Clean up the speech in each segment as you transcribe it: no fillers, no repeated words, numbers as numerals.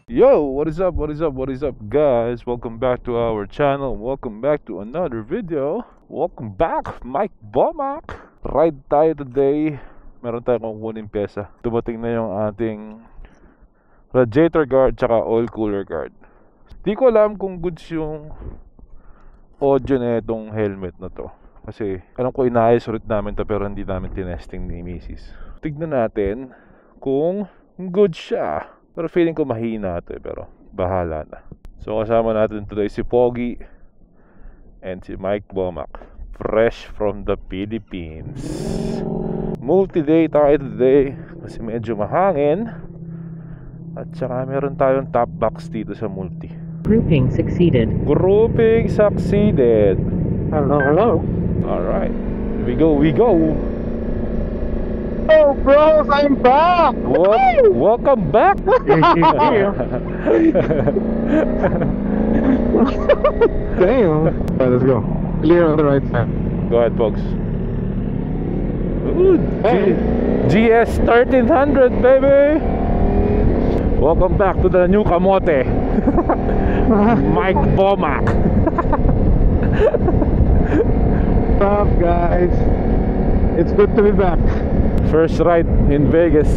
Yo, what is up, what is up, what is up, guys? Welcome back to our channel. Welcome back to another video. Welcome back, Mike Bomac. Ride tayo today. Meron tayong kukunin pyesa. Dumating na yung ating radiator guard tsaka oil cooler guard. Di ko alam kung goods yung audio na itong helmet na to, kasi alam ko inaayos ulit namin to pero hindi namin tinesting ni Mrs. Tignan natin kung good siya. Pero feeling ko mahina ito pero bahala na. So kasama natin today si Pogi and si Mike Bomac, fresh from the Philippines. Multi-day tayo today kasi medyo mahangin. At saka meron tayong top box dito sa multi. Grouping succeeded. Grouping succeeded. Hello. Alright, we go. Oh, bros, I'm back! Welcome back! Damn. Alright, let's go. Clear on the right side. Go ahead, folks. Ooh, Hey. GS 1300, baby! Welcome back to the new kamote. Mike Bomac. What's up, guys? It's good to be back. First ride in Vegas.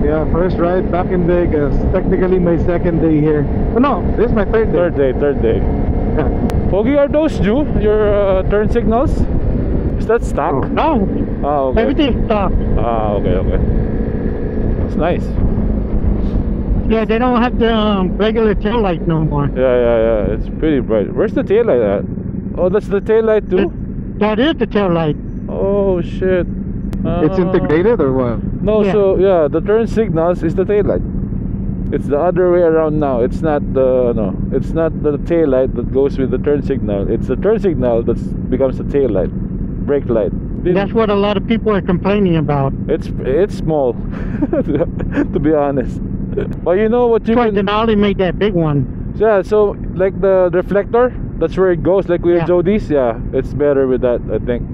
Yeah, first ride back in Vegas. Technically my second day here. Oh, no, this is my third day. Third day. Pogi, are those due? Your turn signals? Is that stock? No, Ah, okay. everything's stopped. Ah, okay. That's nice. Yeah, they don't have the regular tail light no more. Yeah. It's pretty bright. Where's the tail light at? Oh, that's the tail light too? That is the tail light. Oh shit. It's integrated or what? No, Yeah. so yeah, the turn signals is the tail light. It's the other way around now. It's not the tail light that goes with the turn signal. It's the turn signal that becomes the tail light, brake light. That's what a lot of people are complaining about. It's small, to be honest. But you know what you That's why can. Denali made that big one. Yeah, so like the reflector, that's where it goes. Like with Yeah. Jody's, yeah, it's better with that, I think.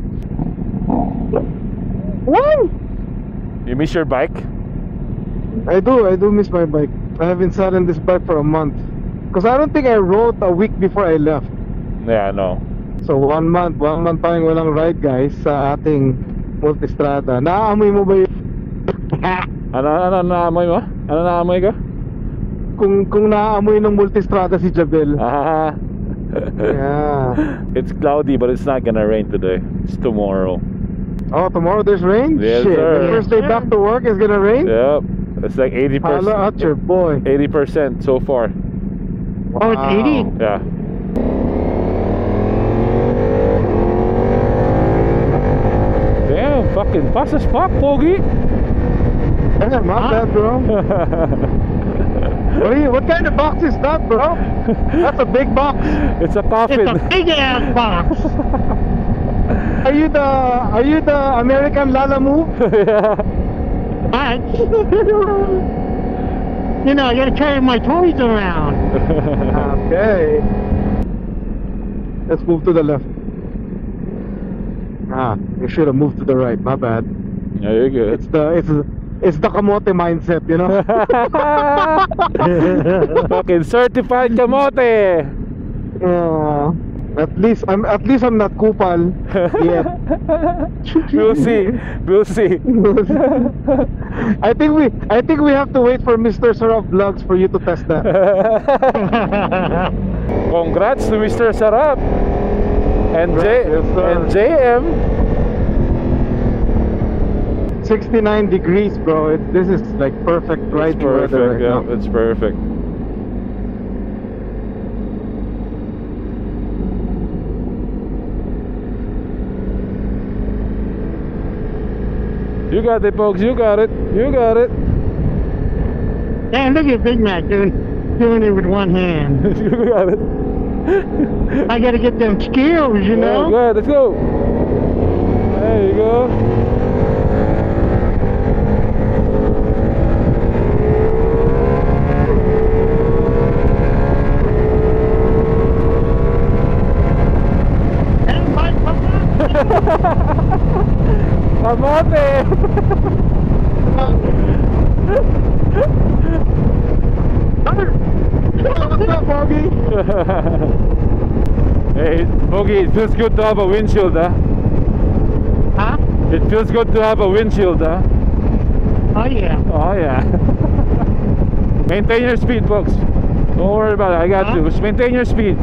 Woo! You miss your bike? I do miss my bike. I haven't sat in this bike for a month. Because I don't think I rode a week before I left. Yeah, no. So one month tayong walang ride, guys, sa ating multistrada. Naaamoy mo ba yun? Ano naamoy mo? Ano naamoy ka? Kung naaamoy ng multistrada si Jabel. Ah. Yeah. It's cloudy, but it's not gonna rain today. It's tomorrow. Oh, tomorrow there's rain? Yes, Shit, sir. the first day back to work is gonna rain? Yep. It's like 80%. Holla out your boy. 80% so far. Oh, it's 80? Yeah. Damn, fucking fast as fuck, Pogi. Yeah, not bad, bro. What kind of box is that, bro? That's a big box. It's a coffin. It's a big ass box. Are you the American Lala Move? Yeah. But, you know, I gotta carry my toys around. Okay. Let's move to the left. You should have moved to the right. My bad. Yeah, you're good. It's the kamote mindset, you know. Fucking certified kamote. At least I'm not kupal yet. We'll see. I think we have to wait for Mr. Saraf Vlogs for you to test that. Congrats to Mr. Sarap and Yes, sir. and JM. 69 degrees, bro. This is like perfect It's riding weather perfect. right Yeah, now. it's perfect. You got it, folks. You got it. Damn, look at Big Mac doing it with one hand. You got it. I gotta get them skills, you know? Go ahead, let's go. There you go. Kamote! Hey, Bogey, it feels good to have a windshield, huh? Huh? It feels good to have a windshield, huh? Oh yeah. Oh yeah. Maintain your speed, folks. Don't worry about it. I got Huh? you. Just maintain your speed.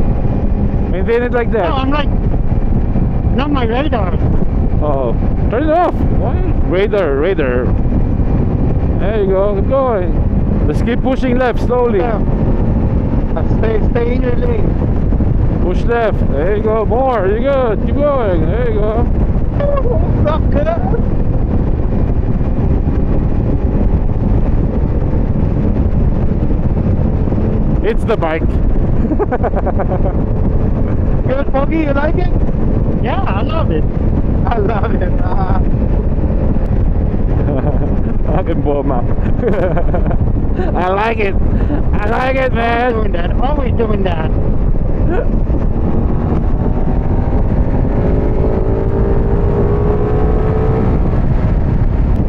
Maintain it like that. No, I'm like, not my radar. Oh, turn it off. Why? Radar. There you go. Keep going. Just keep pushing left slowly. Yeah. Stay in your lane. Push left. There you go. More. You're good. Keep going. There you go. Sucker. It's the bike. Good, Foggy, you like it? Yeah, I love it. I love it. Fucking Boma. I like it. I like it, man. Doing that. Always doing that.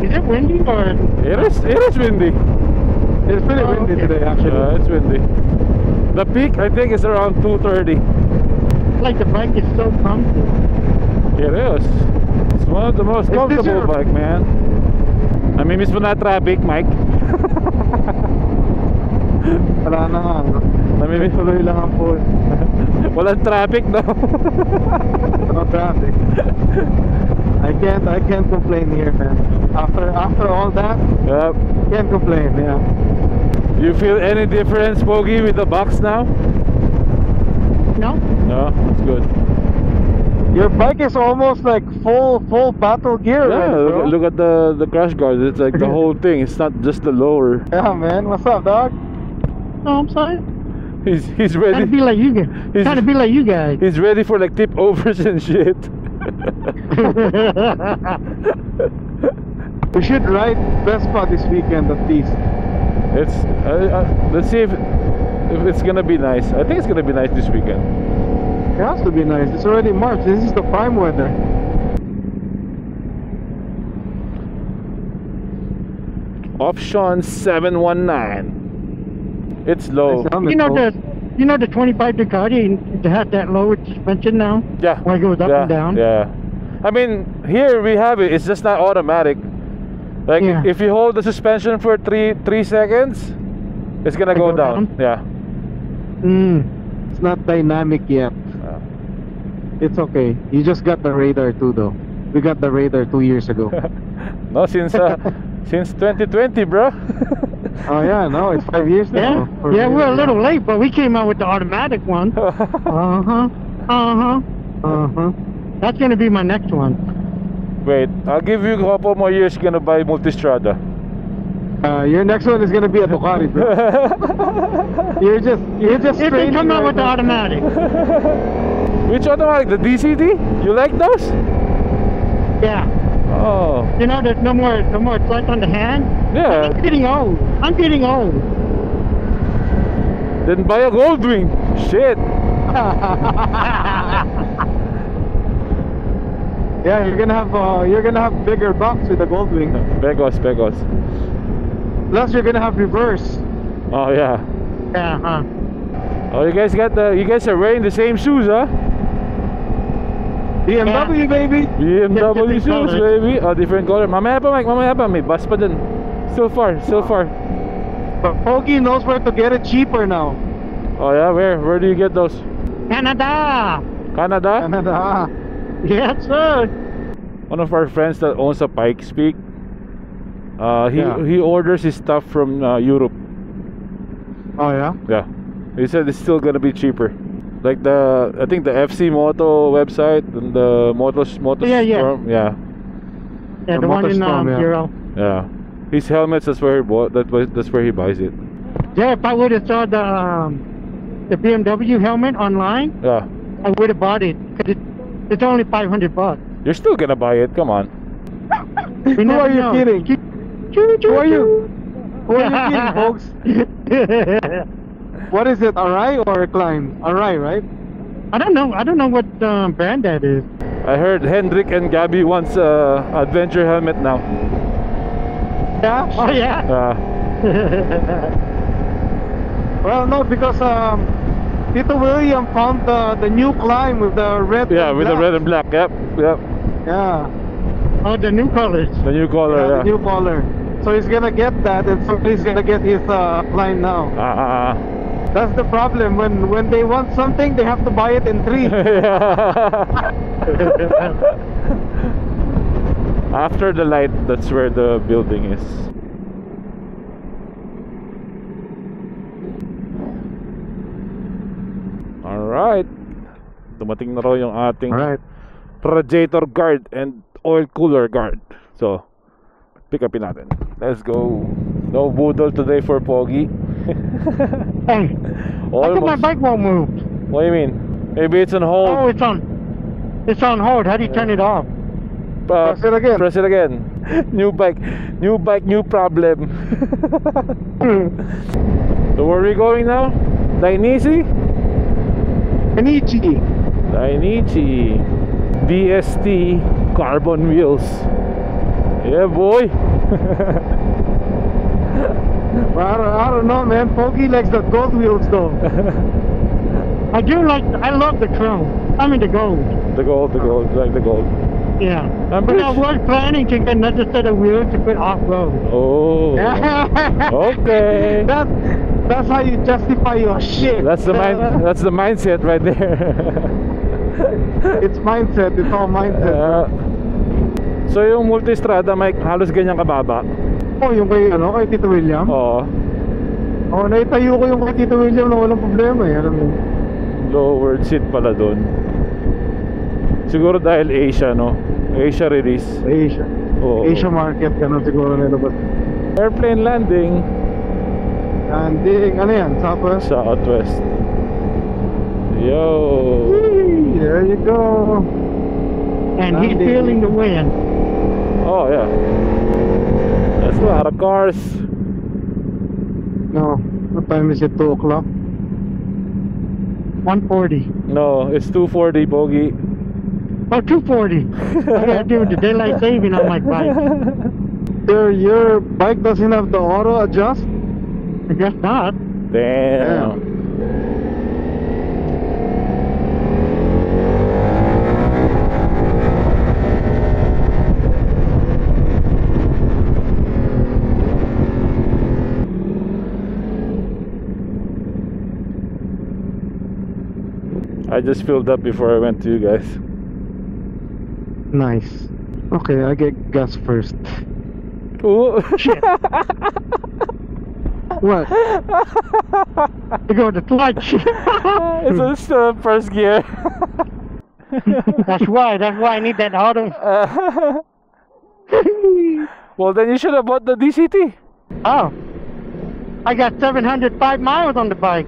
Is it windy or? It is windy. It's pretty Oh, windy okay. today, actually. It's windy. The peak I think is around 230. Like the bike is so comfy. It is. It's one of the most Is this comfortable your- bike, man. Namimiss mo na traffic, Mike. Wala na nga. Namimiss Tuloy lang ang pool. Walang traffic, no? No traffic. I can't complain here, man. After all that, Yep. can't complain. Yeah. You feel any difference, Pogi, with the box now? No? No, it's good. Your bike is almost like full battle gear. Yeah, already, bro. look at the crash guard. It's like the whole thing. It's not just the lower. Yeah, man. What's up, dog? No, I'm sorry. He's Trying to ready. be like you guys. He's- Trying to be like you guys. He's ready for like tip overs and shit. We should ride Vespa this weekend at least. It's let's see if it's gonna be nice. I think it's gonna be nice this weekend. It has to be nice. It's already March. This is the prime weather. Option 719. It's low. Nice helmet, You know folks. the 25 Ducati it had that lower suspension now. Yeah. Where it goes up yeah, and down. Yeah. I mean, here we have it. It's just not automatic. Like Yeah. if you hold the suspension for three seconds, it's gonna They go go down. down? Yeah. It's not dynamic yet. Yeah. It's okay. You just got the radar too, though. We got the radar 2 years ago. No, since 2020, bro. Oh yeah, no, it's 5 years Yeah, now. For yeah, real. we're a little late, but we came out with the automatic one. That's gonna be my next one. Wait, I'll give you a couple more years. You're gonna buy Multistrada. Your next one is gonna be a Ducati, bro. You're just If they training come out right with the now. automatic, Which automatic? The DCD? You like those? yeah. Oh, You know, there's no more clutch on the hand. yeah. I'm getting old. I'm getting old. Then buy a Goldwing. Shit. Yeah, you're gonna have bigger box with the Goldwing. Pegos. Plus, you're gonna have reverse. Oh yeah. Yeah, huh? Oh, you guys are wearing the same shoes, huh? BMW, baby. BMW different shoes, colors. baby. Oh, different color. Mamaya pa, Mike. Mamaya pa. May bus pa dun. Still far. But Pogi knows where to get it cheaper now. Oh yeah, where do you get those? Canada. Canada? Canada. Yes, sir. One of our friends that owns a Pikes Peak. Yeah. He orders his stuff from Europe. Oh yeah. Yeah, he said it's still gonna be cheaper. Like I think the FC Moto website and the Moto Yeah, yeah. Storm. Yeah, Yeah, The the one in Motorstorm, yeah. Bureau. yeah. His helmets. That's where he bought. That's where he buys it. Yeah, if I would have saw the BMW helmet online, Yeah, I would have bought it. 'Cause it's only $500. you're still gonna buy it. Come on. We Who never are you know. kidding? Who are you? Who are you kidding, folks? What is it? Arai or Recline? Arai, right? I don't know what brand that is. I heard Hendrik and Gabby wants adventure helmet now. Yeah. Oh yeah. Uh, Well, no, because Tito William found the new climb with the red. Yeah, and with the black. red and black. Yep, yep. Yeah, Oh, the new colors. The new color. yeah, Yeah. the new color. So he's gonna get that, and so he's gonna get his climb now. That's the problem. When they want something, they have to buy it in three. After the light, that's where the building is. Alright. Dumating na raw yung ating Alright. radiator guard and oil cooler guard. So, pick upin natin. Let's go. No boodle today for Pogi. Hey, how come my Almost. bike won't move? What do you mean? Maybe it's on hold. Oh, it's on. It's on hold. How do you turn it off? Press it again. Press it again. New bike, new problem. So where are we going now? Dainisi? Kenichi. Dainichi. DST carbon wheels. Yeah, boy. I don't know, man. Pogi likes the gold wheels though. I love the chrome. I mean the gold. The gold, like the gold. Yeah. I'm But pretty I was planning to get another set of wheels to put off-road. Oh. Okay. That's how you justify your shit. That's the mindset right there. It's mindset. It's all mindset. So yung multistrada, Mike, halos ganyan kababa. Oh, yung kay Tito William. Oo. Oh, naitayo ko yung kay Tito William na walang problema eh. Alam mo. Lowered seat pala doon. Siguro dahil Asia, no? Asia release. Asia. Oo. Asia market ganun siguro nilabas. Airplane landing. Landing, ano yan? Southwest? Southwest. Yo. Whee! There you go. And he's Landing. feeling the wind. Oh, yeah. That's a lot of cars. No. What time is it? 2 o'clock? 140. No, it's 240, Bogey. Oh, 240. I gotta do the daylight saving on my bike. Your bike doesn't have the auto adjust? I guess not. Damn. I just filled up before I went to you guys. Nice. Okay, I get gas first. Ooh. Shit. What? You go to clutch. It's still first gear. That's why I need that auto. Well, then you should have bought the DCT. Oh. I got 705 miles on the bike.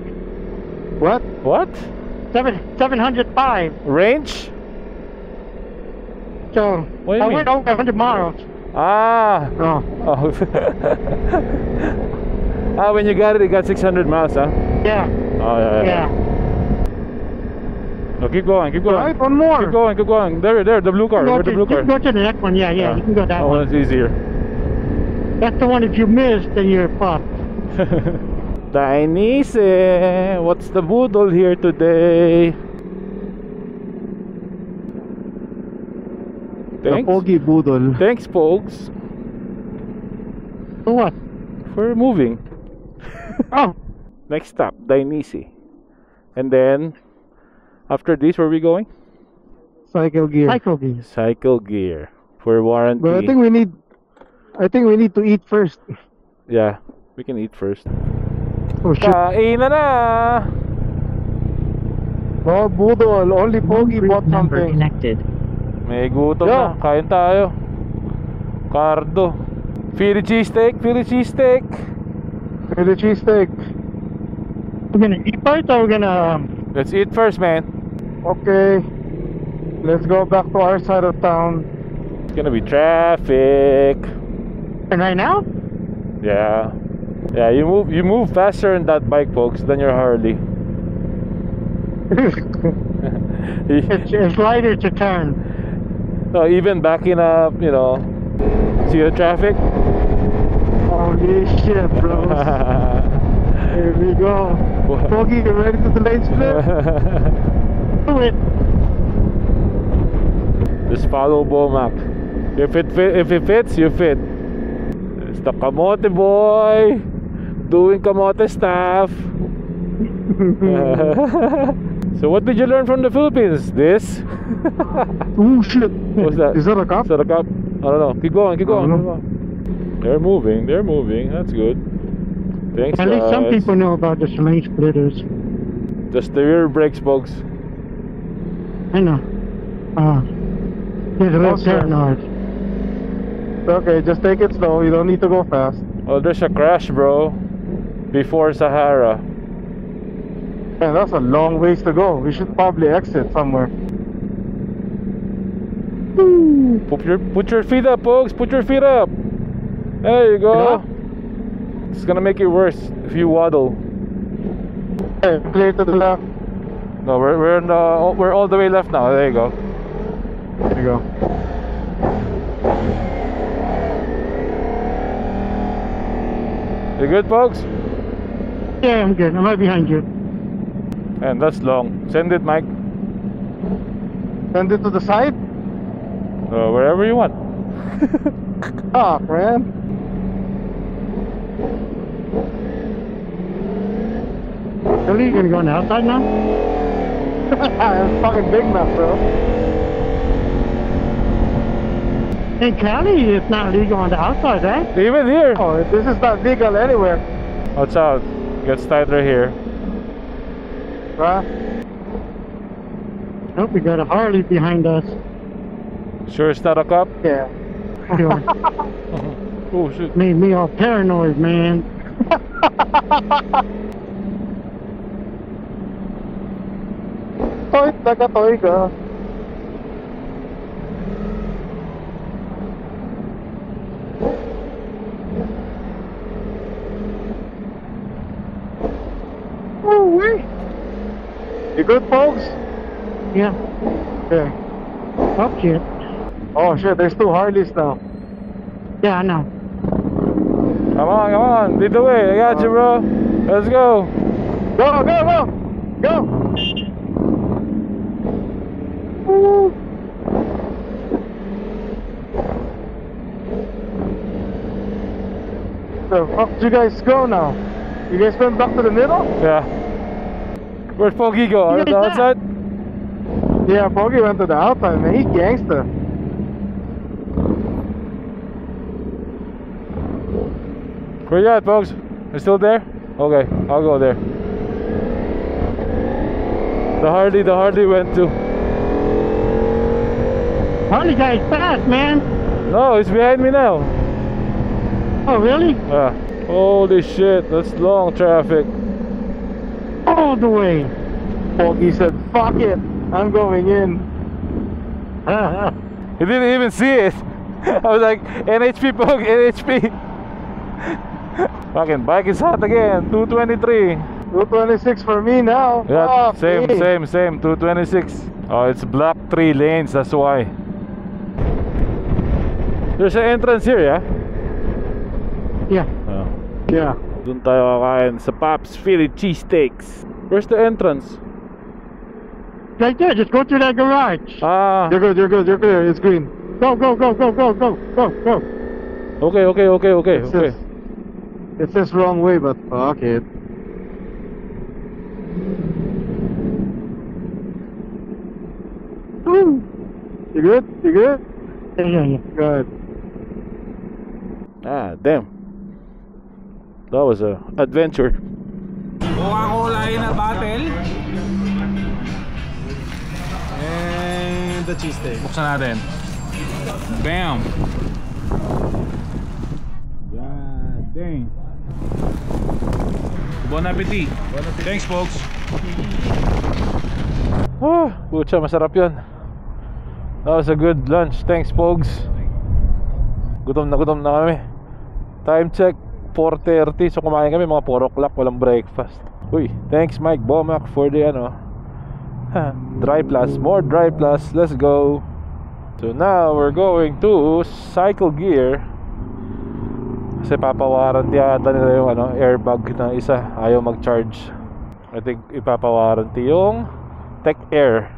What? What? 705. Range? So What do you I mean? went over 100 miles. Ah. Oh. Oh. Ah, when you got it got 600 miles, huh? Yeah. Oh, yeah. Yeah. No, keep going, keep going. Right, one more. Keep going, keep going. There, the blue car. Go Where's the to, blue car? you can go to the next one. Yeah, yeah. You can go that That one. one's easier. That's the one if you miss, then you're fucked. Dainise, what's the boodle here today? The Thanks. Pogi Boodle. Thanks, folks, For what? for moving. Oh, Next stop, Dainise. And then, after this, where are we going? Cycle gear. cycle gears. Cycle gear for warranty. But I think we need to eat first. Yeah, we can eat first. Oh shit. Kain na! Oh, Boodle. Only Pogi bought Number something. connected. May gutom Yo. na. Kain tayo. Cardo. Philly cheesesteak, Philly cheesesteak. Philly cheesesteak. We're gonna eat first, or we're gonna. Let's eat first, man. Okay. Let's go back to our side of town. It's gonna be traffic. And right now? Yeah. Yeah, you move faster in that bike, folks, than your Harley. It's lighter to turn. No, even backing up, you know. See the traffic? Holy shit, bro. Here we go. Foggy, you ready to the lane split? Do it. Just follow Bomac. If it fits, you fit. It's the Kamote boy doing Kamote stuff. So what did you learn from the Philippines? This? Oh shit. What's that? Is that a cop? Is that a cop? I don't know. Keep going, keep I don't going. know. They're moving, they're moving. That's good. Thanks, At least some guys. people know about the lane splitters. Just the rear brakes, folks. I know. Get a little Oh, sir. paranoid. Okay, just take it slow. You don't need to go fast. Oh, there's a crash, bro. Before Sahara. Man, that's a long ways to go. We should probably exit somewhere. Put your feet up, folks. Put your feet up. There you go. It's gonna make it worse if you waddle. Okay, clear to the left. No, we're all the way left now. There you go. There you go. You good, folks? Yeah, I'm good. I'm right behind you. And that's long. Send it, Mike. Send it to the side. Wherever you want. Ah, man. Really? You gonna go on the outside now? It's fucking big enough, bro. In Cali, it's not legal on the outside, right? Even here. Oh, this is not legal anywhere. Watch out. Gets tighter here. Right? Nope, we got a Harley behind us. Sure it's not a cop? Yeah. Sure. Oh shit. Made me all paranoid, man. Toy, taga-toy ka. Oh, wait. You good, folks? Yeah. Yeah. Oh, shit. Oh, shit, there's two Harleys now. Yeah, I know. Come on. Lead the way. I got you, bro. Let's go. Go, go, go! Go! Woo. The fuck did you guys go now? You guys went back to the middle? Yeah. Where'd Foggy go? On the outside? Yeah, Foggy went to the outside, man. He's gangster. Where you at, folks? You still there? Okay, I'll go there. The Harley went to. Harley guy's fast, man. No, he's behind me now. Oh, really? Yeah. Holy shit, that's long traffic. All the way. Foggy said, fuck it, I'm going in. He didn't even see it. I was like, NHP, Pog, NHP. Fucking bike is hot again. 223. 226 for me now. Yeah, Fuck same. me. 226. Oh, it's block 3 lanes, that's why. There's an entrance here, yeah? Yeah. Oh. Yeah. Doon tayo kakain sa Pops Philly cheesesteaks. Where's the entrance? Right there, just go through that garage. Ah, You're good, clear, it's green. Go, go, go, go, go, go, go, go. okay. It says wrong way, but fuck it. Woo. You good? Yeah. Good. Ah, damn. That was a adventure. Coca-Cola in a bottle. And the cheesesteak. Buksan natin. Bam! God dang. Bon appetit. Thanks, folks. Ah, pucha, masarap yun. That was a good lunch. Thanks, Pogs. Gutom na kami. Time check, 4:30. So kumain kami mga 4 o'clock. Walang breakfast. Uy, thanks Mike Bomac for the Dry Plus. More Dry Plus. Let's go. So now we're going to Cycle Gear. Kasi papawarranty yata nila yung ano, airbag na isa, ayaw mag-charge. I think ipapawarranty yung Tech Air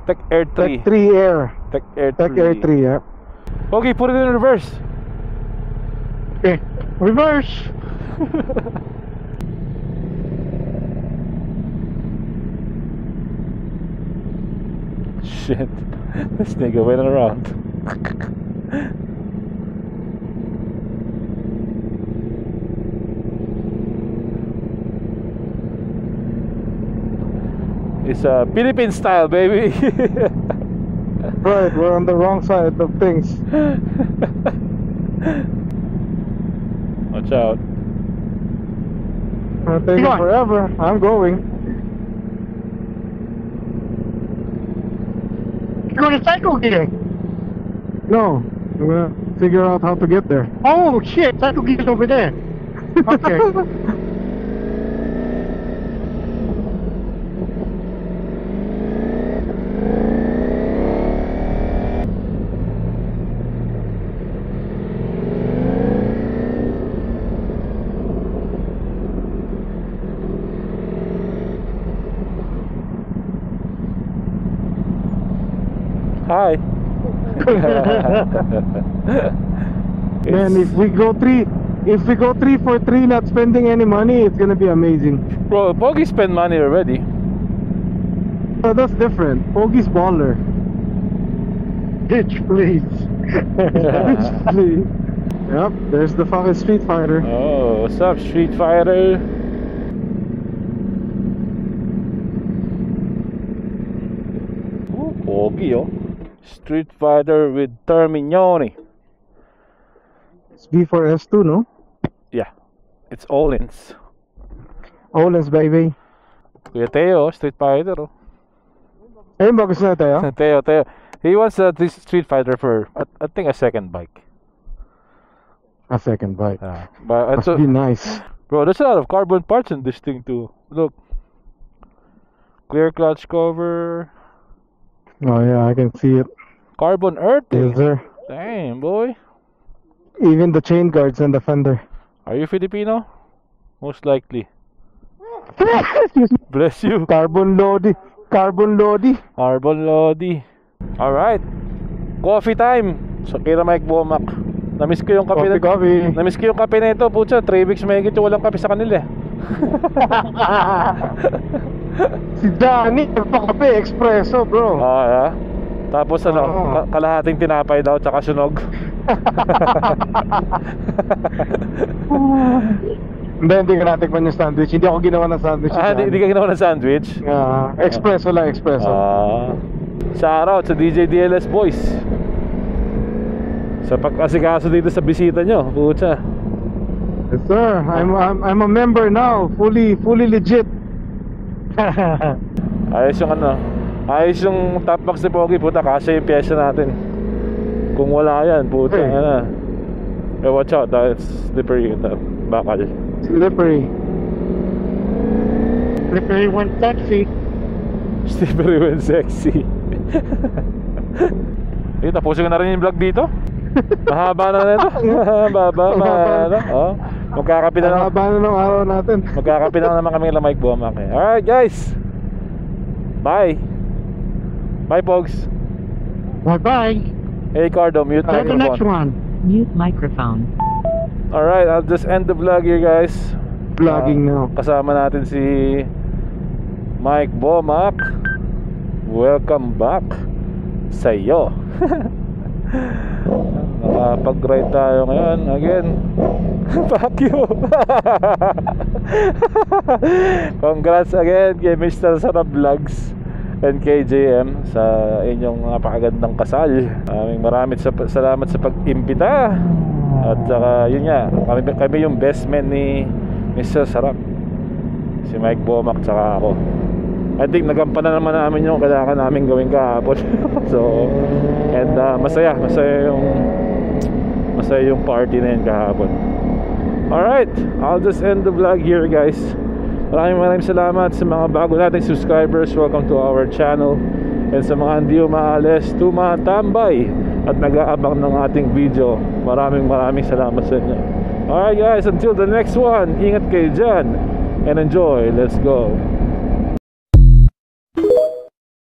3. Tech 3 Air. Tech Air 3. Tech Air 3, yeah. Okay, put it in reverse. Okay, reverse. Shit, this nigga went around. It's a Philippine style, baby. Right, we're on the wrong side of things. Watch out. It's taking forever. I'm going. You're going to cycle gear. No, I'm gonna figure out how to get there. Oh shit, cycle gear's over there. Okay. Hi. Man, if we go 3 for 3 not spending any money, it's gonna be amazing. Bro, Pogi spent money already. So that's different. Pogi's baller. Bitch, please. Please. Yep, there's the fucking Street Fighter. Oh, what's up, Street Fighter? Ooh, Pogi, oh. Street Fighter with Terminioni. It's B for S2, no? Yeah, it's Olins. Olens, baby. Kuya Teo, Street Fighter, oh. Ayun ba gusto na tayo? Teo. He wants this Street Fighter for, I think, a second bike. A second bike. But Must be nice. bro, there's a lot of carbon parts in this thing too. Look, clear clutch cover. Oh yeah, I can see it. Carbon earthing. Yes, sir. Damn, boy. Even the chain guards and the fender. Are you Filipino? Most likely. Excuse me. Bless you. Carbon Lodi. Carbon Lodi. Carbon Lodi. Alright. Coffee time. So, kira Mike Bomac. Namiss ko yung kape. Coffee. Namiss ko yung kape na ito. Putsa, 3 weeks may higit yung walang kape sa kanila. Si Danny, nagpakape, espresso, bro. Yeah. Tapos ano, kalahating tinapay daw, tsaka sunog. Hindi ka natikman yung sandwich. Hindi ako ginawa ng sandwich. Hindi ka ginawa ng sandwich? Espresso lang, espresso. Shout out sa DJ DLS boys sa pag-asikaso dito sa bisita nyo. Putsa. Yes sir, I'm a member now. Fully legit. Ayos yung ano, ayos yung top box ni Pogi. Puta, kasi yung pyesa natin. Kung wala yan, puta, ano. Watch out, it's slippery yung bakal. Slippery when sexy. Slippery when sexy. Tapusin ko na rin yung vlog dito. Mahaba na ito. Magkakapi na lang. Mahaba na ng araw natin. Magkakapi na naman kami ng Mike Bomac. Alright guys, bye. Bye Pogs. Bye. Hey Cardo, mute That's the next microphone. one. Mute microphone. Alright, I'll just end the vlog here guys. Vlogging now. Kasama natin si Mike Bomac. Welcome back sa'yo. Nakapag-ride tayo ngayon again. Fuck you. Congrats again kay Mr. Sarap Vlogs and KJM sa inyong napakagandang kasal. Maraming salamat sa pag-imbita. At saka yun nga, kami yung best man ni Mr. Sarap, si Mike Bomac tsaka ako. I think nagampanan naman namin yung kailangan namin gawin kahapon. So, and masaya yung party na yun kahapon. Alright, I'll just end the vlog here guys. Maraming salamat sa mga bago nating subscribers. Welcome to our channel. And sa mga hindi umaalis, tumatambay at nag-aabang ng ating video. Maraming salamat sa inyo. Alright guys, until the next one, ingat kayo dyan and enjoy. Let's go.